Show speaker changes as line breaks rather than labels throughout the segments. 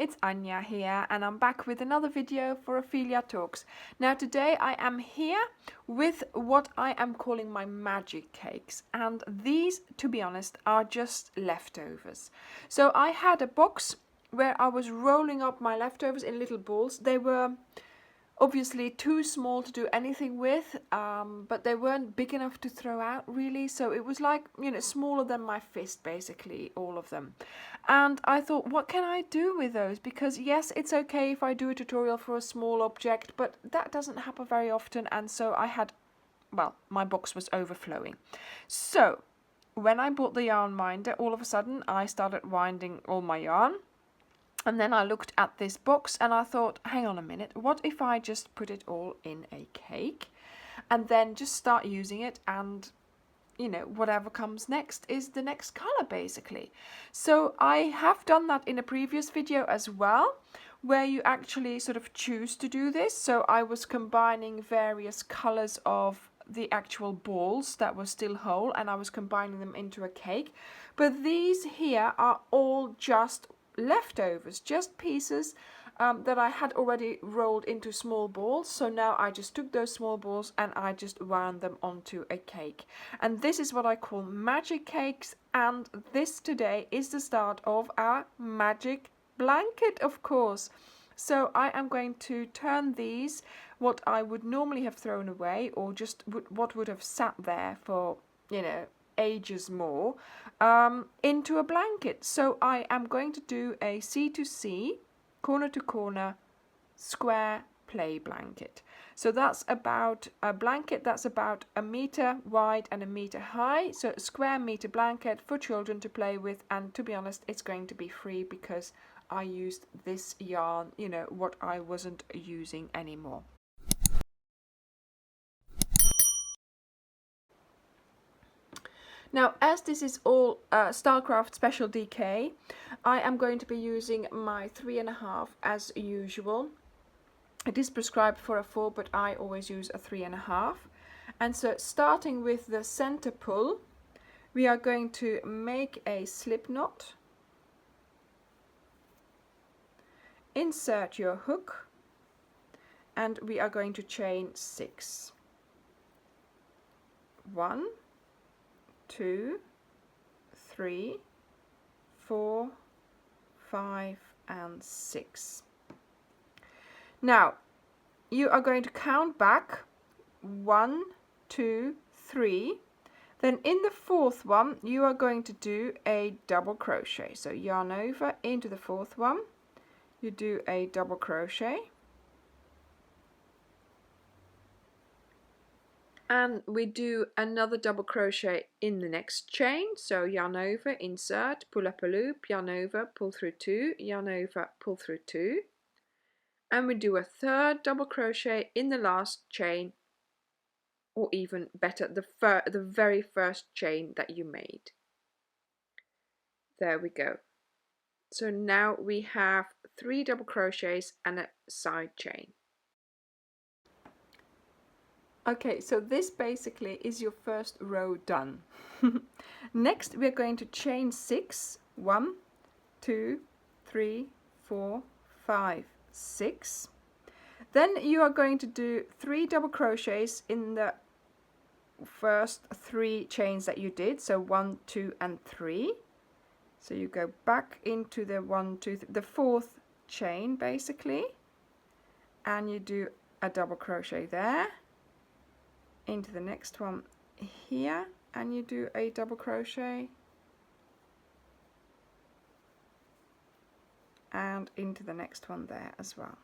it's Anja here, and I'm back with another video for Ophelia Talks. Now today I am here with what I am calling my magic cakes, and these, to be honest, are just leftovers. So I had a box where I was rolling up my leftovers in little balls. They were obviously too small to do anything with, but they weren't big enough to throw out really, so it was like, you know, smaller than my fist basically, all of them. And I thought, what can I do with those? Because yes, it's okay if I do a tutorial for a small object, but that doesn't happen very often, and so I had, well, my box was overflowing. So when I bought the yarn winder, all of a sudden I started winding all my yarn. And then I looked at this box and I thought, hang on a minute, what if I just put it all in a cake and then just start using it, and you know, whatever comes next is the next color basically. So I have done that in a previous video as well, where you actually sort of choose to do this. So I was combining various colors of the actual balls that were still whole, and I was combining them into a cake. But these here are all just leftovers, just pieces that I had already rolled into small balls. So now I just took those small balls and I just wound them onto a cake, and this is what I call magic cakes. And this today is the start of our magic blanket, of course. So I am going to turn these, what I would normally have thrown away, or just what would have sat there for, you know, ages more, into a blanket. So I am going to do a C2C, corner to corner, square play blanket. So that's about a blanket that's about 1 meter wide and 1 meter high. So a square meter blanket for children to play with, and to be honest, it's going to be free because I used this yarn, you know, what I wasn't using anymore. Now, as this is all Stylecraft Special DK, I am going to be using my 3.5 as usual. It is prescribed for a 4, but I always use a 3.5. And so starting with the center pull, we are going to make a slip knot, insert your hook, and we are going to chain 6. 1, 2, 3, 4, 5, and 6. Now you are going to count back 1, 2, 3. Then in the 4th one you are going to do a double crochet. So yarn over into the 4th one, you do a double crochet, and we do another double crochet in the next chain. So yarn over, insert, pull up a loop, yarn over, pull through 2, yarn over, pull through 2, and we do a 3rd double crochet in the last chain, or even better, the very first chain that you made. There we go. So now we have 3 double crochets and a side chain. Okay, so this basically is your first row done. Next we're going to chain 6. 1, 2, 3, 4, 5, 6. Then you are going to do 3 double crochets in the first 3 chains that you did. So 1, 2, and 3. So you go back into the 1, 2, the 4th chain basically, and you do a double crochet there, into the next one here, and you do a double crochet, and into the next one there as well.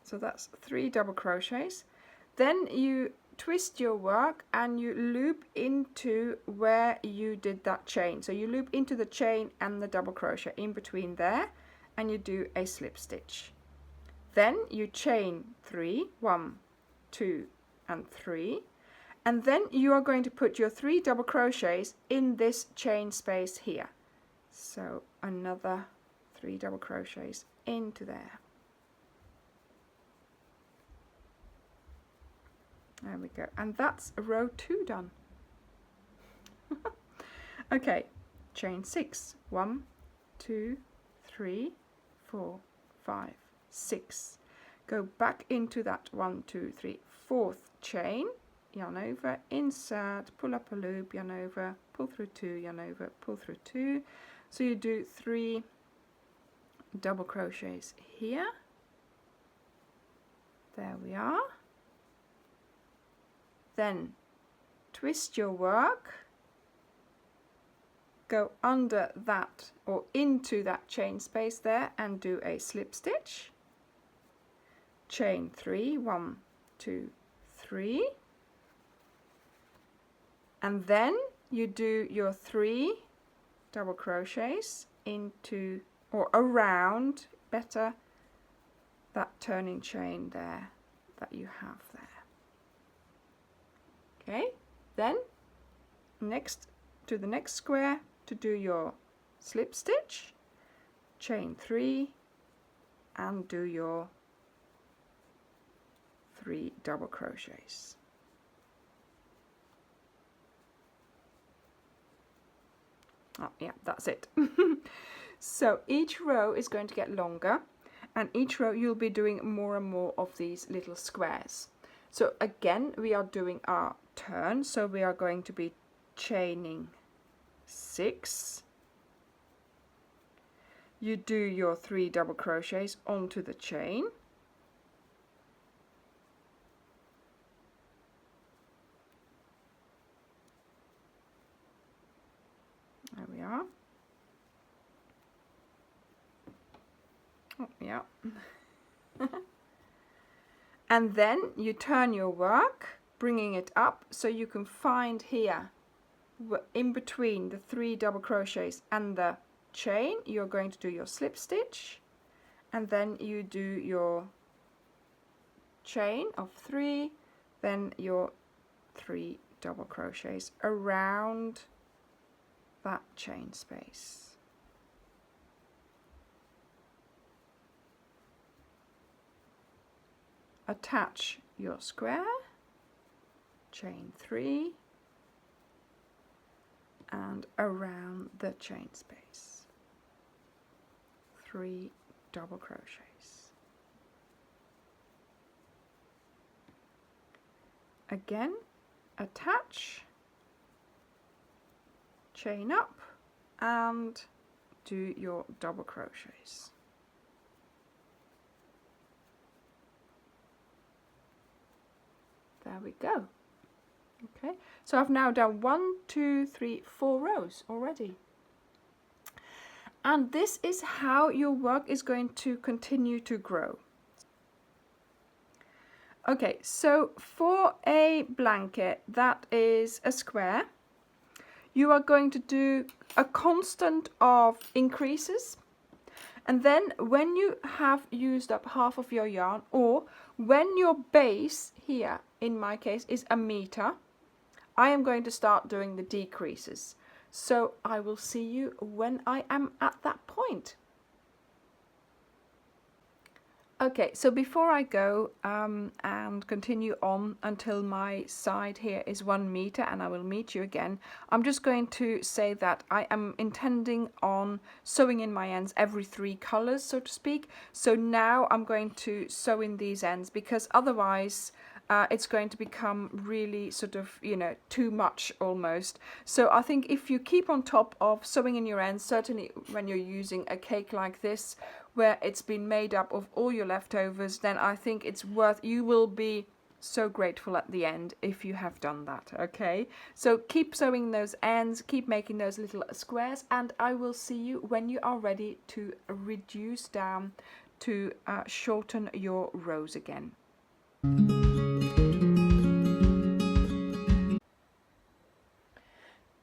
So that's 3 double crochets. Then you twist your work and you loop into where you did that chain. So you loop into the chain and the double crochet in between there, and you do a slip stitch. Then you chain 3, 1, 2, and 3, and then you are going to put your 3 double crochets in this chain space here. So another 3 double crochets into there. There we go, and that's row 2 done. Okay, chain 6, 1, 2, 3, 4, 5, 6. Go back into that 1, 2, 3, fourth chain, yarn over, insert, pull up a loop, yarn over, pull through 2, yarn over, pull through 2. So you do 3 double crochets here. There we are. Then twist your work, go under that or into that chain space there and do a slip stitch. Chain 3, 1, 2, 3. And then you do your 3 double crochets into or around, better, that turning chain there that you have there. Okay, then next to the next square to do your slip stitch, chain 3 and do your 3 double crochets. Oh yeah, that's it. So each row is going to get longer, and each row you'll be doing more and more of these little squares. So again, we are doing our turn, so we are going to be chaining 6. You do your 3 double crochets onto the chain. There we are. Oh, yeah. And then you turn your work, bringing it up so you can find here in between the 3 double crochets and the chain, you're going to do your slip stitch, and then you do your chain of 3, then your 3 double crochets around that chain space. Attach your square, chain 3 and around the chain space, 3 double crochets. Again, attach, chain up and do your double crochets. There we go. Okay, so I've now done 1, 2, 3, 4 rows already. And this is how your work is going to continue to grow. Okay, so for a blanket that is a square, you are going to do a constant of increases. And then when you have used up half of your yarn, or when your base here, in my case, is 1 meter, I am going to start doing the decreases. So I will see you when I am at that point. Okay, so before I go and continue on until my side here is 1 meter and I will meet you again, I'm just going to say that I am intending on sewing in my ends every 3 colors, so to speak. So now I'm going to sew in these ends, because otherwise it's going to become really sort of, you know, too much almost. So I think if you keep on top of sewing in your ends, certainly when you're using a cake like this, where it's been made up of all your leftovers, then I think it's worth, you will be so grateful at the end if you have done that. Okay, so keep sewing those ends, keep making those little squares, and I will see you when you are ready to reduce down to shorten your rows again.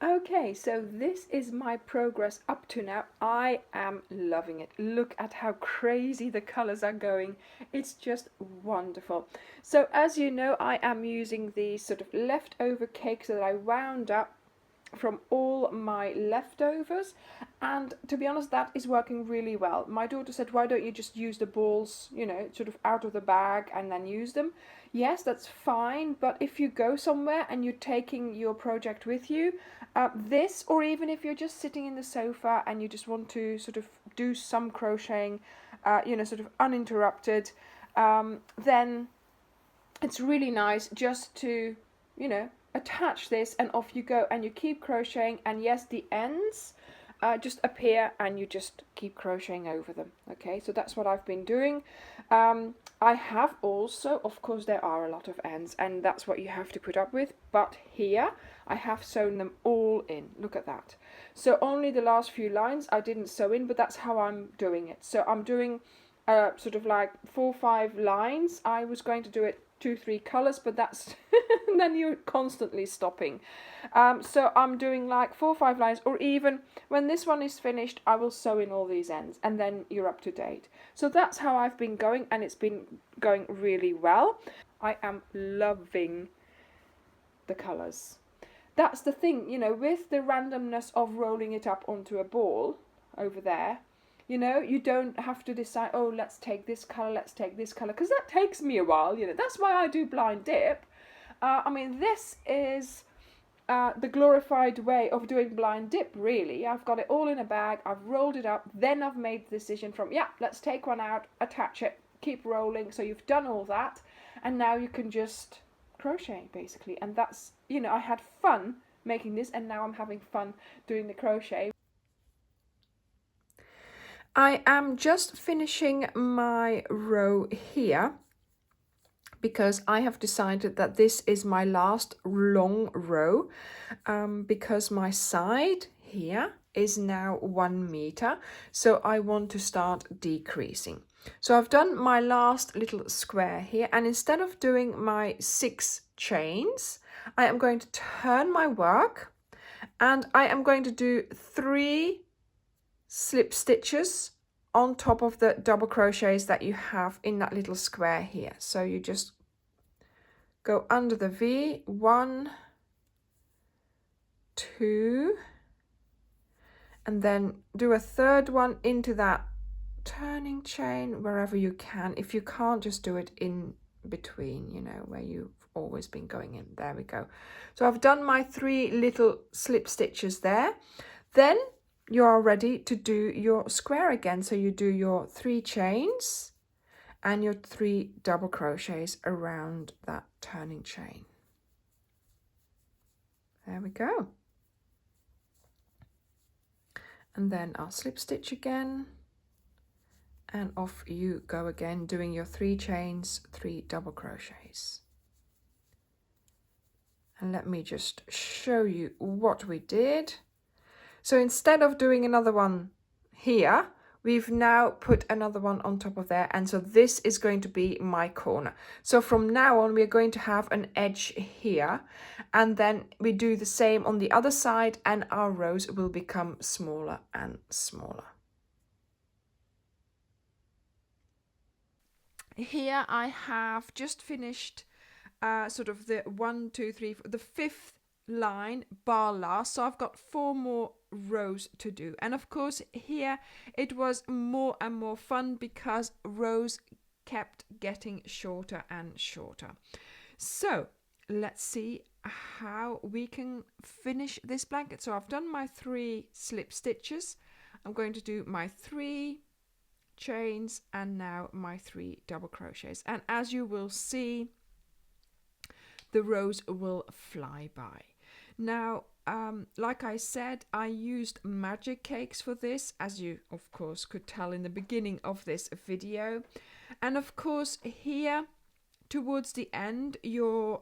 Okay, so this is my progress up to now. I am loving it. Look at how crazy the colors are going. It's just wonderful. So as you know, I am using these sort of leftover cakes that I wound up from all my leftovers, and to be honest, that is working really well. My daughter said, why don't you just use the balls, you know, sort of out of the bag and then use them? Yes, that's fine, but if you go somewhere and you're taking your project with you, this, or even if you're just sitting in the sofa and you just want to sort of do some crocheting, you know, sort of uninterrupted, then it's really nice just to, you know, attach this and off you go, and you keep crocheting, and yes, the ends just appear and you just keep crocheting over them. Okay, so that's what I've been doing. I have also, of course, there are a lot of ends, and that's what you have to put up with, but here I have sewn them all in. Look at that. So only the last few lines I didn't sew in, but that's how I'm doing it. So I'm doing sort of like 4 or 5 lines. I was going to do it 2-3 colors, but that's then you're constantly stopping. So I'm doing like 4 or 5 lines, or even when this one is finished, I will sew in all these ends, and then you're up to date. So that's how I've been going, and it's been going really well. I am loving the colors. That's the thing, you know, with the randomness of rolling it up onto a ball over there. You know, you don't have to decide, oh, let's take this colour, let's take this colour, because that takes me a while, you know. That's why I do blind dip. I mean, this is the glorified way of doing blind dip, really. I've got it all in a bag, I've rolled it up, then I've made the decision from, yeah, let's take one out, attach it, keep rolling. So you've done all that, and now you can just crochet, basically. And that's, you know, I had fun making this, and now I'm having fun doing the crochet. I am just finishing my row here because I have decided that this is my last long row, because my side here is now 1 meter, so I want to start decreasing. So I've done my last little square here, and instead of doing my 6 chains, I am going to turn my work, and I am going to do 3 slip stitches on top of the double crochets that you have in that little square here. So you just go under the V, 1, 2, and then do a third one into that turning chain wherever you can. If you can't, just do it in between, you know, where you've always been going in. There we go. So I've done my 3 little slip stitches there. Then you are ready to do your square again. So you do your 3 chains and your 3 double crochets around that turning chain. There we go. And then I'll slip stitch again, and off you go again, doing your 3 chains, 3 double crochets. And let me just show you what we did. So instead of doing another one here, we've now put another one on top of there, and so this is going to be my corner. So from now on, we're going to have an edge here, and then we do the same on the other side, and our rows will become smaller and smaller. Here I have just finished sort of the 1, 2, 3, the 5th line bar last, so I've got 4 more rows to do. And of course here it was more and more fun because rows kept getting shorter and shorter. So let's see how we can finish this blanket. So I've done my 3 slip stitches, I'm going to do my 3 chains and now my 3 double crochets, and as you will see, the rows will fly by. Now, like I said, I used magic cakes for this, as you of course could tell in the beginning of this video. And of course here towards the end, your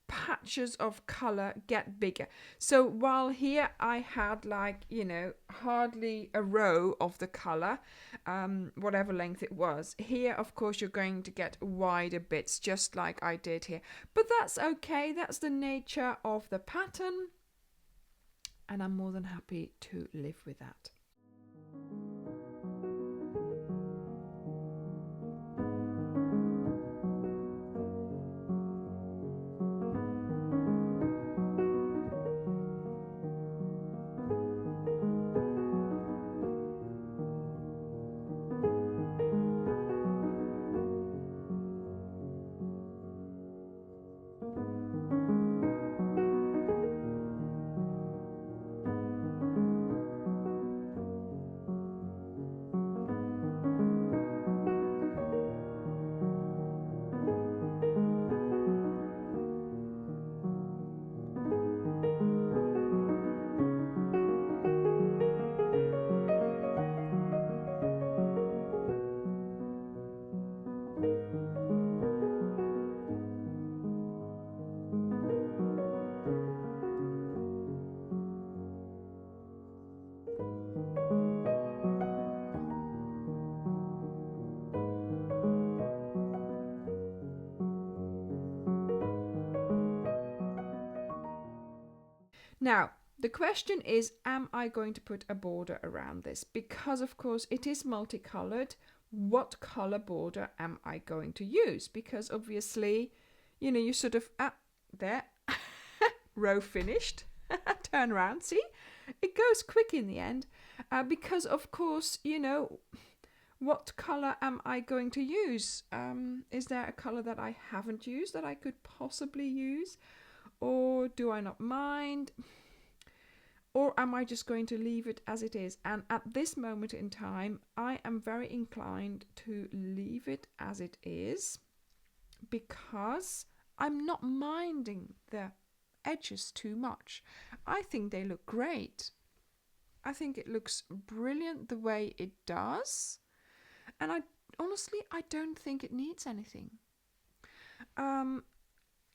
patches of color get bigger. So while here I had, like, you know, hardly a row of the color, whatever length it was, here of course you're going to get wider bits, just like I did here. But that's okay, that's the nature of the pattern, and I'm more than happy to live with that. Now, the question is, am I going to put a border around this? Because of course it is multicolored. What color border am I going to use? Because obviously, you know, you sort of, there, row finished. Turn around, see? It goes quick in the end. Because of course, you know, what color am I going to use? Is there a color that I haven't used that I could possibly use? Or do I not mind? Or am I just going to leave it as it is? And at this moment in time, I am very inclined to leave it as it is, because I'm not minding the edges too much. I think they look great. I think it looks brilliant the way it does. And I don't think it needs anything.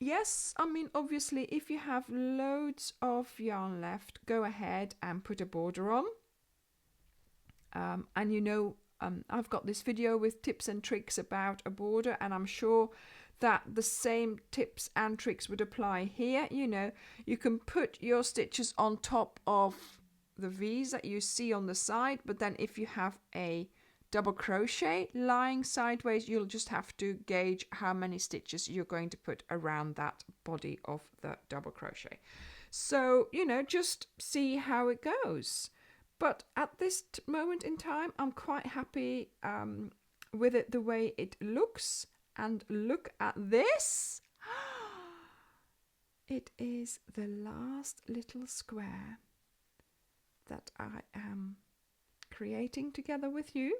Yes, I mean, obviously, if you have loads of yarn left, go ahead and put a border on. And you know, I've got this video with tips and tricks about a border, and I'm sure that the same tips and tricks would apply here. You know, you can put your stitches on top of the V's that you see on the side, but then if you have a double crochet lying sideways, you'll just have to gauge how many stitches you're going to put around that body of the double crochet. So, you know, just see how it goes. But at this moment in time, I'm quite happy with it the way it looks. And look at this. It is the last little square that I am creating together with you.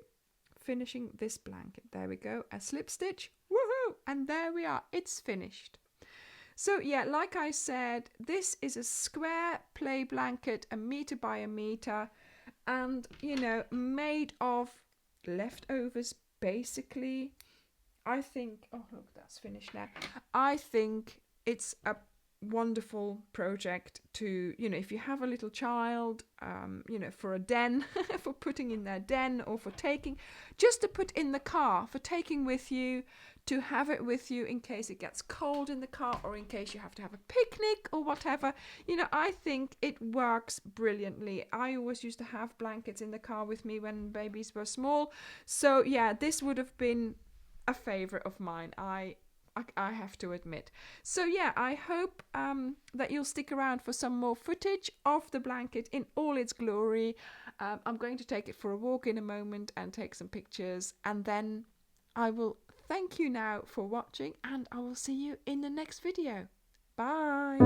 Finishing this blanket. There we go, a slip stitch, woohoo, and there we are, it's finished. So yeah, like I said, this is a square play blanket, 1 meter by 1 meter, and you know, made of leftovers basically. I think, oh look, that's finished now. I think it's a wonderful project to, you know, if you have a little child, you know, for a den, for putting in their den, or for taking, just to put in the car, for taking with you, to have it with you in case it gets cold in the car, or in case you have to have a picnic or whatever. You know, I think it works brilliantly. I always used to have blankets in the car with me when babies were small. So yeah, this would have been a favorite of mine. I have to admit. So yeah, I hope that you'll stick around for some more footage of the blanket in all its glory. I'm going to take it for a walk in a moment and take some pictures, and then I will thank you now for watching, and I will see you in the next video. Bye!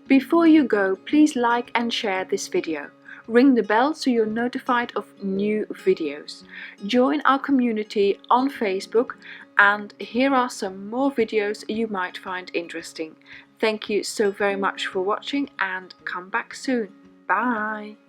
Before you go, please like and share this video. Ring the bell so you're notified of new videos. Join our community on Facebook, and here are some more videos you might find interesting. Thank you so very much for watching, and come back soon. Bye!